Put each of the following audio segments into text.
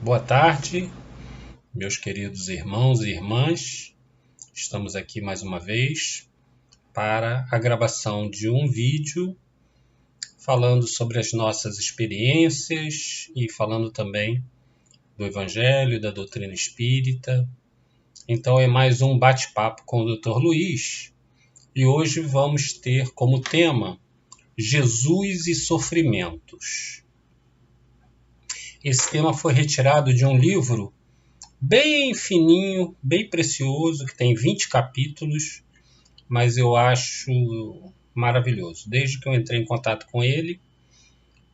Boa tarde, meus queridos irmãos e irmãs. Estamos aqui mais uma vez para a gravação de um vídeo falando sobre as nossas experiências e falando também do Evangelho, da doutrina espírita. Então é mais um bate-papo com o Dr. Luiz e hoje vamos ter como tema Jesus e sofrimentos. Esse tema foi retirado de um livro bem fininho, bem precioso, que tem 20 capítulos, mas eu acho maravilhoso. Desde que eu entrei em contato com ele,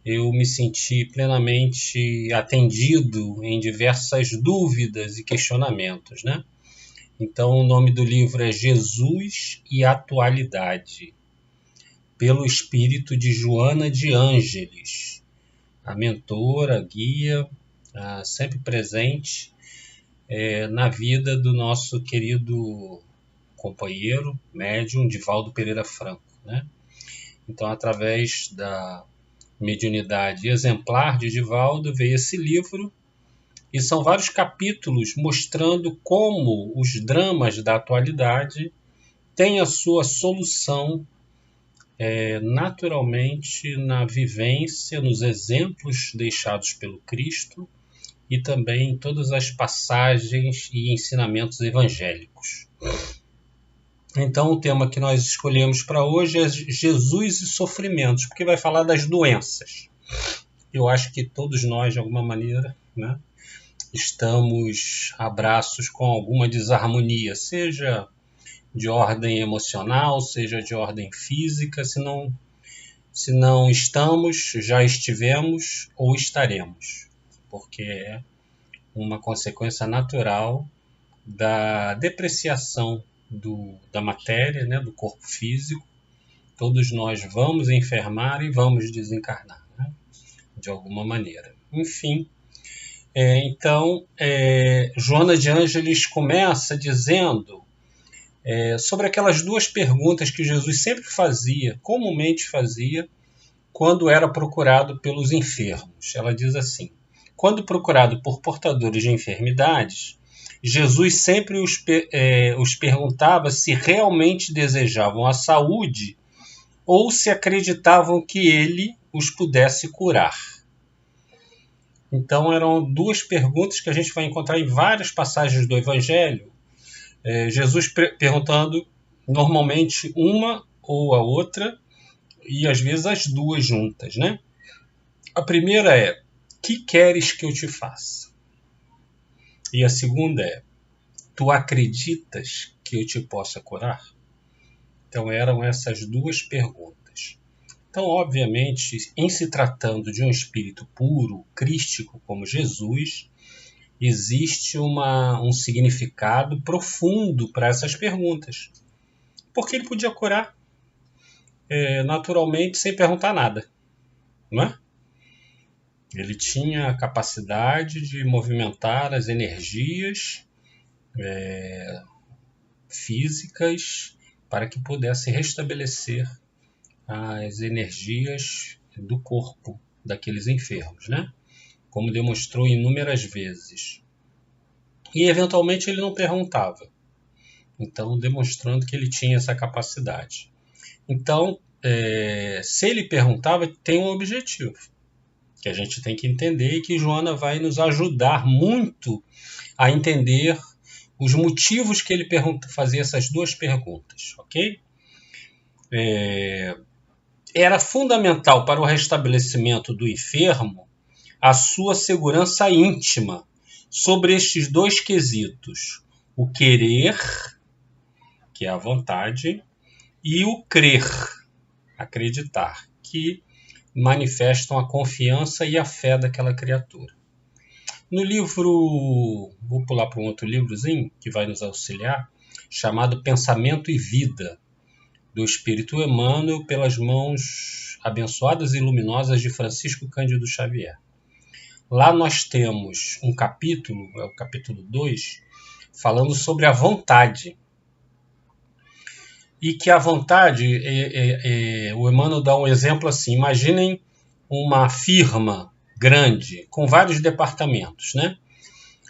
eu me senti plenamente atendido em diversas dúvidas e questionamentos, né? Então, o nome do livro é Jesus e Atualidade, pelo espírito de Joana de Ângeles, a mentora, a guia, sempre presente na vida do nosso querido companheiro, médium, Divaldo Pereira Franco, né? Então, através da mediunidade exemplar de Divaldo, veio esse livro, e são vários capítulos mostrando como os dramas da atualidade têm a sua solução naturalmente na vivência, nos exemplos deixados pelo Cristo e também em todas as passagens e ensinamentos evangélicos. Então, o tema que nós escolhemos para hoje é Jesus e sofrimentos, porque vai falar das doenças. Eu acho que todos nós, de alguma maneira, né, estamos a braços com alguma desarmonia, seja de ordem emocional, seja de ordem física, se não estamos, já estivemos ou estaremos, porque é uma consequência natural da depreciação da matéria, né, do corpo físico. Todos nós vamos enfermar e vamos desencarnar, né, de alguma maneira. Enfim, então, Joana de Ângeles começa dizendo sobre aquelas duas perguntas que Jesus sempre fazia, comumente fazia, quando era procurado pelos enfermos. Ela diz assim: quando procurado por portadores de enfermidades, Jesus sempre os perguntava se realmente desejavam a saúde ou se acreditavam que ele os pudesse curar. Então eram duas perguntas que a gente vai encontrar em várias passagens do Evangelho. Jesus perguntando normalmente uma ou a outra, e às vezes as duas juntas, né? A primeira é: que queres que eu te faça? E a segunda é: tu acreditas que eu te possa curar? Então eram essas duas perguntas. Então, obviamente, em se tratando de um espírito puro, crístico como Jesus, existe um significado profundo para essas perguntas. Porque ele podia curar naturalmente sem perguntar nada, não é? Ele tinha a capacidade de movimentar as energias físicas para que pudesse restabelecer as energias do corpo daqueles enfermos, né? Como demonstrou inúmeras vezes. E, eventualmente, ele não perguntava. Então, demonstrando que ele tinha essa capacidade. Então, se ele perguntava, tem um objetivo, que a gente tem que entender e que Joana vai nos ajudar muito a entender os motivos que ele fazia essas duas perguntas, ok? Era fundamental para o restabelecimento do enfermo a sua segurança íntima sobre estes dois quesitos: o querer, que é a vontade, e o crer, acreditar, que manifestam a confiança e a fé daquela criatura. No livro, vou pular para um outro livrozinho que vai nos auxiliar, chamado Pensamento e Vida, do Espírito Emmanuel, pelas mãos abençoadas e luminosas de Francisco Cândido Xavier. Lá nós temos um capítulo, é o capítulo 2, falando sobre a vontade. E que a vontade, o Emmanuel dá um exemplo assim: imaginem uma firma grande, com vários departamentos, né?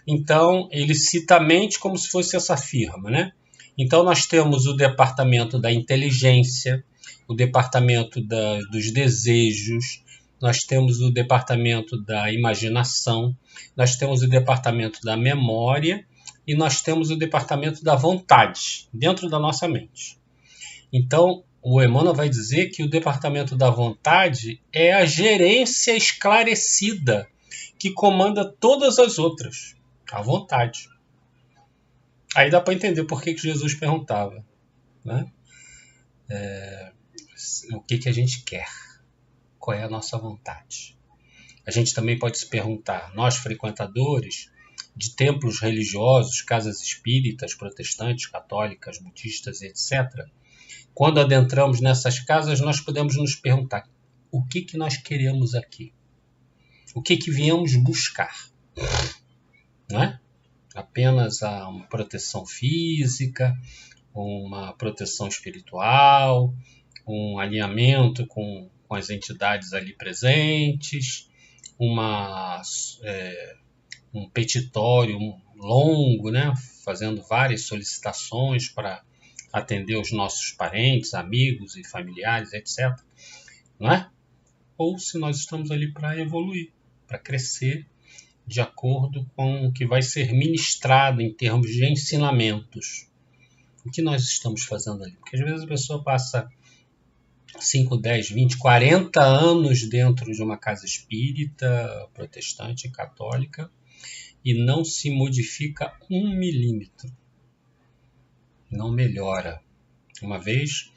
Então, ele cita a mente como se fosse essa firma, né? Então, nós temos o departamento da inteligência, o departamento dos desejos, nós temos o departamento da imaginação, nós temos o departamento da memória e nós temos o departamento da vontade, dentro da nossa mente. Então, o Emmanuel vai dizer que o departamento da vontade é a gerência esclarecida que comanda todas as outras, a vontade. Aí dá para entender por que Jesus perguntava, né? O que a gente quer, qual é a nossa vontade. A gente também pode se perguntar, nós frequentadores de templos religiosos, casas espíritas, protestantes, católicas, budistas, etc., quando adentramos nessas casas, nós podemos nos perguntar, o que nós queremos aqui? O que viemos buscar? Não é? Apenas uma proteção física, uma proteção espiritual, um alinhamento com as entidades ali presentes, um petitório longo, né? Fazendo várias solicitações para atender os nossos parentes, amigos e familiares, etc. Não é? Ou se nós estamos ali para evoluir, para crescer, de acordo com o que vai ser ministrado em termos de ensinamentos. O que nós estamos fazendo ali? Porque às vezes a pessoa passa 5, 10, 20, 40 anos dentro de uma casa espírita, protestante, católica, e não se modifica 1 milímetro. Não melhora. Uma vez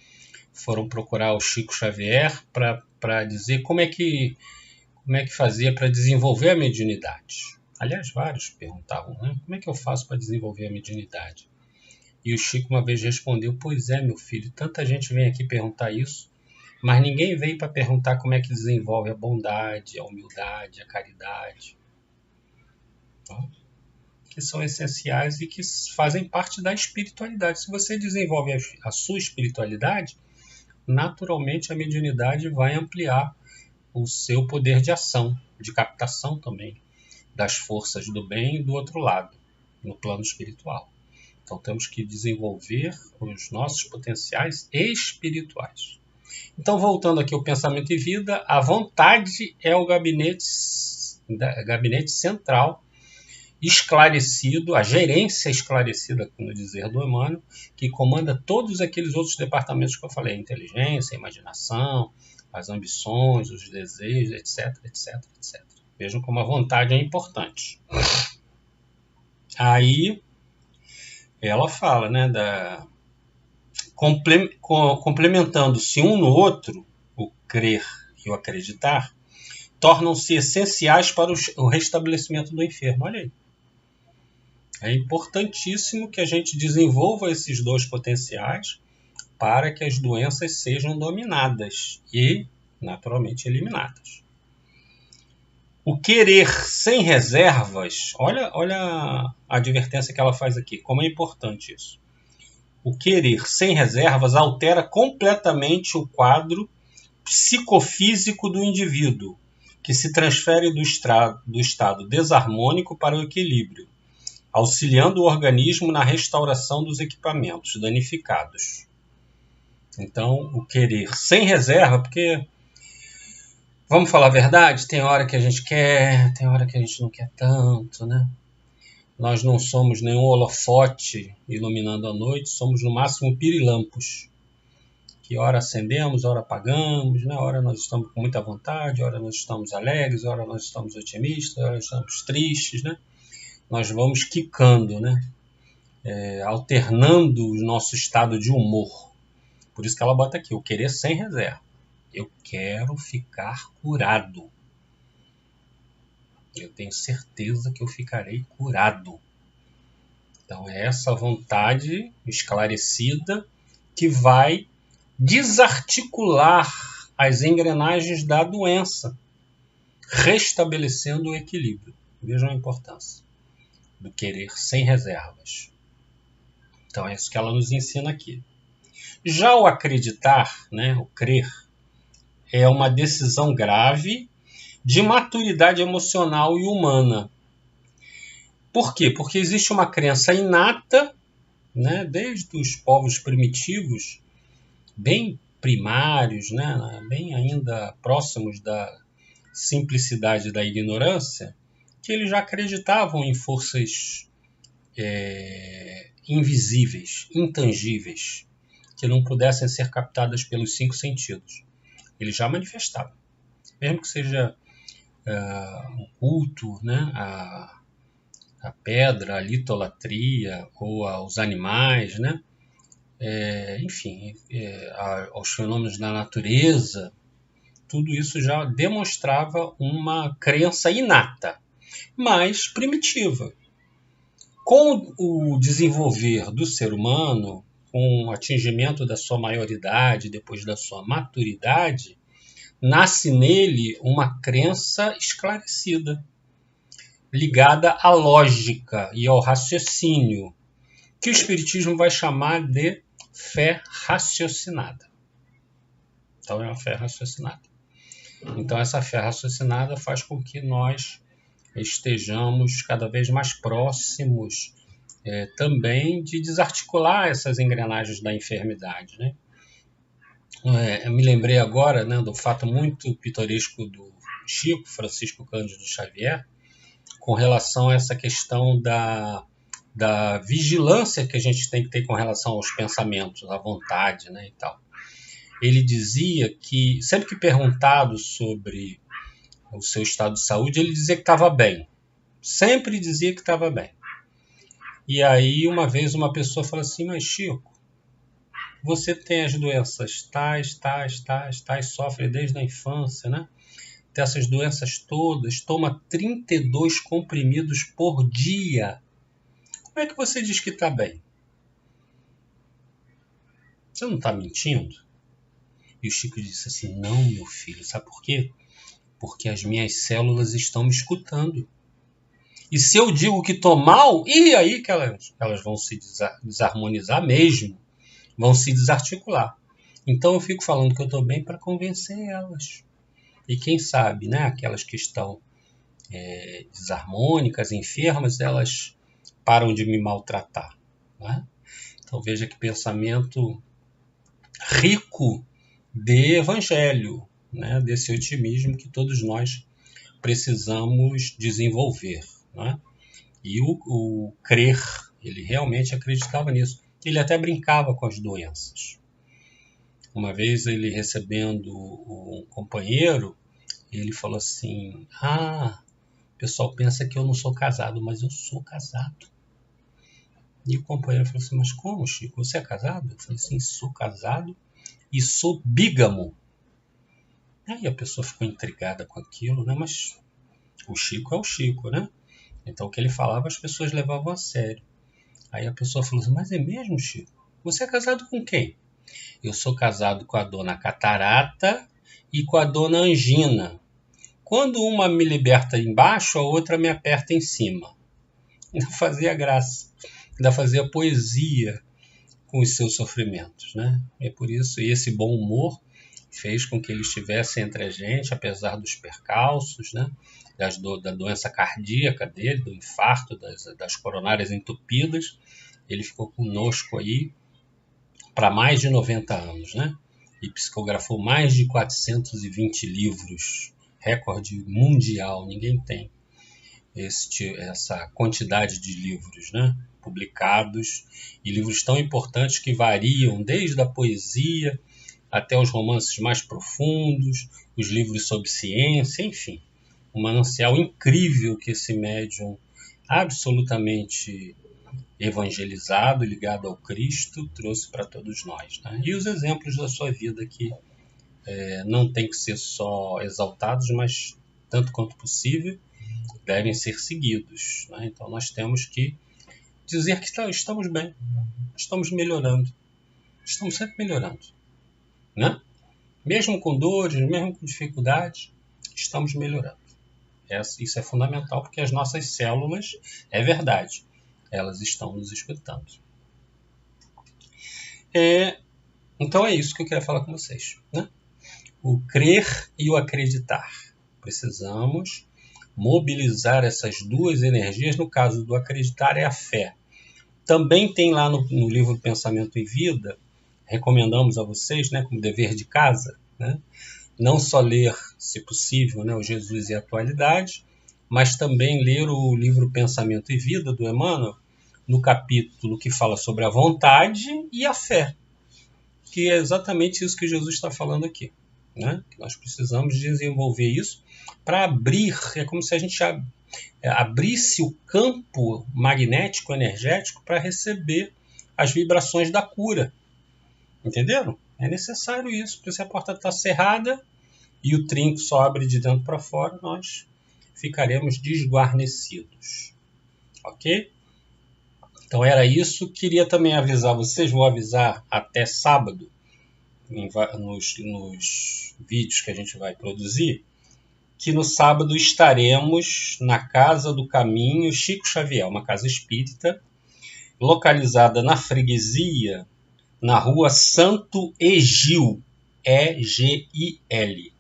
foram procurar o Chico Xavier para dizer como é que fazia para desenvolver a mediunidade. Aliás, vários perguntavam, né? Como é que eu faço para desenvolver a mediunidade? E o Chico uma vez respondeu, pois é, meu filho, tanta gente vem aqui perguntar isso, mas ninguém veio para perguntar como é que desenvolve a bondade, a humildade, a caridade. Então, que são essenciais e que fazem parte da espiritualidade. Se você desenvolve a sua espiritualidade, naturalmente a mediunidade vai ampliar o seu poder de ação, de captação também, das forças do bem e do outro lado, no plano espiritual. Então temos que desenvolver os nossos potenciais espirituais. Então, voltando aqui ao pensamento e vida, a vontade é o gabinete central, esclarecido, a gerência esclarecida, no dizer do Emmanuel, que comanda todos aqueles outros departamentos que eu falei, a inteligência, a imaginação, as ambições, os desejos, etc, etc, etc. Vejam como a vontade é importante. Aí, ela fala, né, complementando-se um no outro, o crer e o acreditar, tornam-se essenciais para o restabelecimento do enfermo. Olha aí. É importantíssimo que a gente desenvolva esses dois potenciais para que as doenças sejam dominadas e, naturalmente, eliminadas. O querer sem reservas, olha a advertência que ela faz aqui, como é importante isso. O querer sem reservas altera completamente o quadro psicofísico do indivíduo, que se transfere do estado desarmônico para o equilíbrio, auxiliando o organismo na restauração dos equipamentos danificados. Então, o querer sem reserva, porque, vamos falar a verdade, tem hora que a gente quer, tem hora que a gente não quer tanto, né? Nós não somos nenhum holofote iluminando a noite, somos no máximo pirilampos, que hora acendemos, hora apagamos, né? Hora nós estamos com muita vontade, hora nós estamos alegres, hora nós estamos otimistas, hora nós estamos tristes, né? Nós vamos quicando, né? Alternando o nosso estado de humor. Por isso que ela bota aqui, o querer sem reserva. Eu quero ficar curado. Eu tenho certeza que eu ficarei curado. Então é essa vontade esclarecida que vai desarticular as engrenagens da doença, restabelecendo o equilíbrio. Vejam a importância do querer sem reservas. Então é isso que ela nos ensina aqui. Já o acreditar, né, o crer, é uma decisão grave de maturidade emocional e humana. Por quê? Porque existe uma crença inata, né, desde os povos primitivos, bem primários, né, bem ainda próximos da simplicidade da ignorância, que eles já acreditavam em forças invisíveis, intangíveis, que não pudessem ser captadas pelos 5 sentidos. Eles já manifestavam. Mesmo que seja um culto, né, a pedra, a litolatria, ou aos animais, né, enfim, aos fenômenos da natureza, tudo isso já demonstrava uma crença inata, mas primitiva. Com o desenvolver do ser humano, com o atingimento da sua maioridade, depois da sua maturidade, nasce nele uma crença esclarecida, ligada à lógica e ao raciocínio, que o Espiritismo vai chamar de fé raciocinada. Então é uma fé raciocinada. Então essa fé raciocinada faz com que nós estejamos cada vez mais próximos também de desarticular essas engrenagens da enfermidade, né? Eu me lembrei agora, né, do fato muito pitoresco do Chico Francisco Cândido Xavier, com relação a essa questão da vigilância que a gente tem que ter com relação aos pensamentos, à vontade, né, e tal. Ele dizia que, sempre que perguntado sobre o seu estado de saúde, ele dizia que estava bem. Sempre dizia que estava bem. E aí, uma vez, uma pessoa falou assim, mas Chico, você tem as doenças tais, sofre desde a infância, né? Tem essas doenças todas, toma 32 comprimidos por dia. Como é que você diz que está bem? Você não está mentindo? E o Chico disse assim, não, meu filho, sabe por quê? Porque as minhas células estão me escutando. E se eu digo que estou mal, e aí que elas vão se desarmonizar mesmo, vão se desarticular. Então eu fico falando que eu estou bem para convencer elas. E quem sabe, né, aquelas que estão desarmônicas, enfermas, elas param de me maltratar. Né? Então veja que pensamento rico de evangelho, né, desse otimismo que todos nós precisamos desenvolver. Né? E o crer, ele realmente acreditava nisso. Ele até brincava com as doenças. Uma vez ele recebendo um companheiro, ele falou assim, o pessoal pensa que eu não sou casado, mas eu sou casado. E o companheiro falou assim, mas como, Chico? Você é casado? Eu falei assim, sou casado e sou bígamo. Aí a pessoa ficou intrigada com aquilo, né? Mas o Chico é o Chico, né? Então o que ele falava as pessoas levavam a sério. Aí a pessoa falou assim, mas é mesmo, Chico? Você é casado com quem? Eu sou casado com a dona Catarata e com a dona Angina. Quando uma me liberta embaixo, a outra me aperta em cima. Ainda fazia graça, ainda fazia poesia com os seus sofrimentos, né? É por isso, e esse bom humor fez com que ele estivesse entre a gente, apesar dos percalços, né? Da doença cardíaca dele, do infarto, das coronárias entupidas. Ele ficou conosco aí para mais de 90 anos, né? E psicografou mais de 420 livros, recorde mundial, ninguém tem essa quantidade de livros, né, publicados, e livros tão importantes que variam desde a poesia até os romances mais profundos, os livros sobre ciência, enfim, um manancial incrível que esse médium absolutamente evangelizado, ligado ao Cristo, trouxe para todos nós. Né? E os exemplos da sua vida que não tem que ser só exaltados, mas tanto quanto possível, devem ser seguidos. Né? Então nós temos que dizer que estamos bem, estamos melhorando, estamos sempre melhorando. Né? Mesmo com dores, mesmo com dificuldades, estamos melhorando. Isso é fundamental porque as nossas células, é verdade, elas estão nos escutando. Então é isso que eu quero falar com vocês. Né? O crer e o acreditar. precisamos mobilizar essas duas energias. No caso do acreditar, é a fé. Também tem lá no livro Pensamento e Vida, recomendamos a vocês, né, como dever de casa, né, não só ler, se possível, né, o Jesus e a Atualidade, mas também ler o livro Pensamento e Vida, do Emmanuel, no capítulo que fala sobre a vontade e a fé, que é exatamente isso que Jesus está falando aqui, né? Que nós precisamos desenvolver isso para abrir, é como se a gente abrisse o campo magnético energético para receber as vibrações da cura. Entenderam? É necessário isso, porque se a porta está cerrada e o trinco só abre de dentro para fora, nós ficaremos desguarnecidos. Ok? Então era isso. Queria também avisar vocês, vou avisar até sábado, nos vídeos que a gente vai produzir, que no sábado estaremos na Casa do Caminho Chico Xavier, uma casa espírita, localizada na freguesia, na rua Santo Egil, E-G-I-L,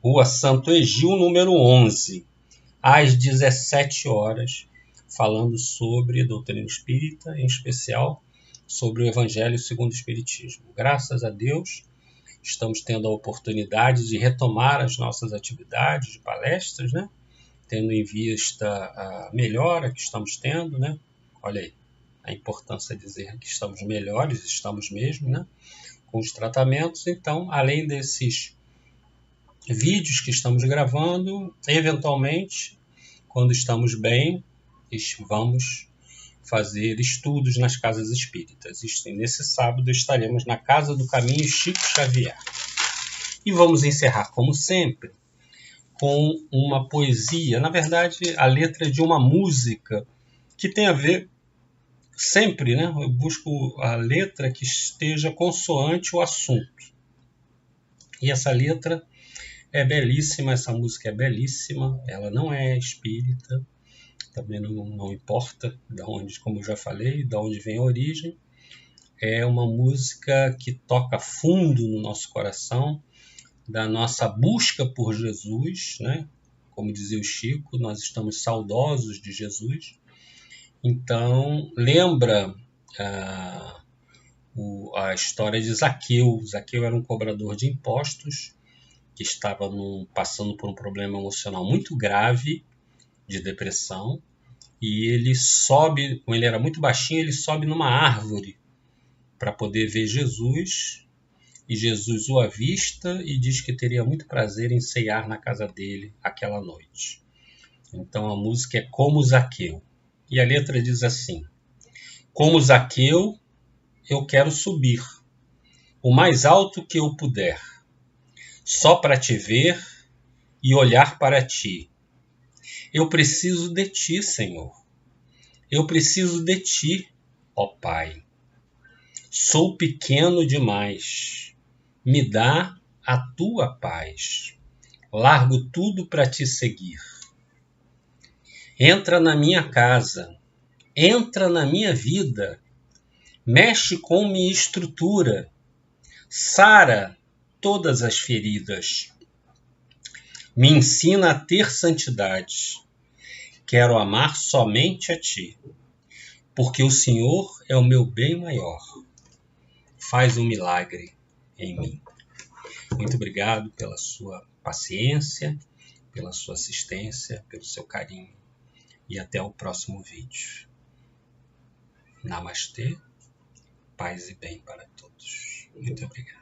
rua Santo Egil, número 11, às 17 horas, falando sobre a doutrina espírita, em especial sobre o Evangelho segundo o Espiritismo. Graças a Deus, estamos tendo a oportunidade de retomar as nossas atividades de palestras, né? Tendo em vista a melhora que estamos tendo, né? Olha aí, a importância de dizer que estamos melhores, estamos mesmo, né? Com os tratamentos. Então, além desses vídeos que estamos gravando, eventualmente, quando estamos bem, vamos fazer estudos nas casas espíritas. Nesse sábado estaremos na Casa do Caminho Chico Xavier. E vamos encerrar, como sempre, com uma poesia, na verdade, a letra de uma música que tem a ver sempre, né? Eu busco a letra que esteja consoante o assunto. E essa letra é belíssima, essa música é belíssima, ela não é espírita, também não importa de onde, como eu já falei, de onde vem a origem. É uma música que toca fundo no nosso coração, da nossa busca por Jesus, né? Como dizia o Chico, nós estamos saudosos de Jesus. Então, lembra a história de Zaqueu. Zaqueu era um cobrador de impostos que estava passando por um problema emocional muito grave, de depressão, e ele sobe, como ele era muito baixinho, ele sobe numa árvore para poder ver Jesus, e Jesus o avista e diz que teria muito prazer em ceiar na casa dele aquela noite. Então a música é Como Zaqueu, e a letra diz assim: como Zaqueu, eu quero subir o mais alto que eu puder, só para te ver e olhar para ti. Eu preciso de ti, Senhor. Eu preciso de ti, ó Pai. Sou pequeno demais. Me dá a tua paz. Largo tudo para te seguir. Entra na minha casa. Entra na minha vida. Mexe com minha estrutura. Sara todas as feridas. Me ensina a ter santidade. Quero amar somente a ti, porque o Senhor é o meu bem maior. Faz um milagre em mim. Muito obrigado pela sua paciência, pela sua assistência, pelo seu carinho. E até o próximo vídeo. Namastê, paz e bem para todos. Muito obrigado.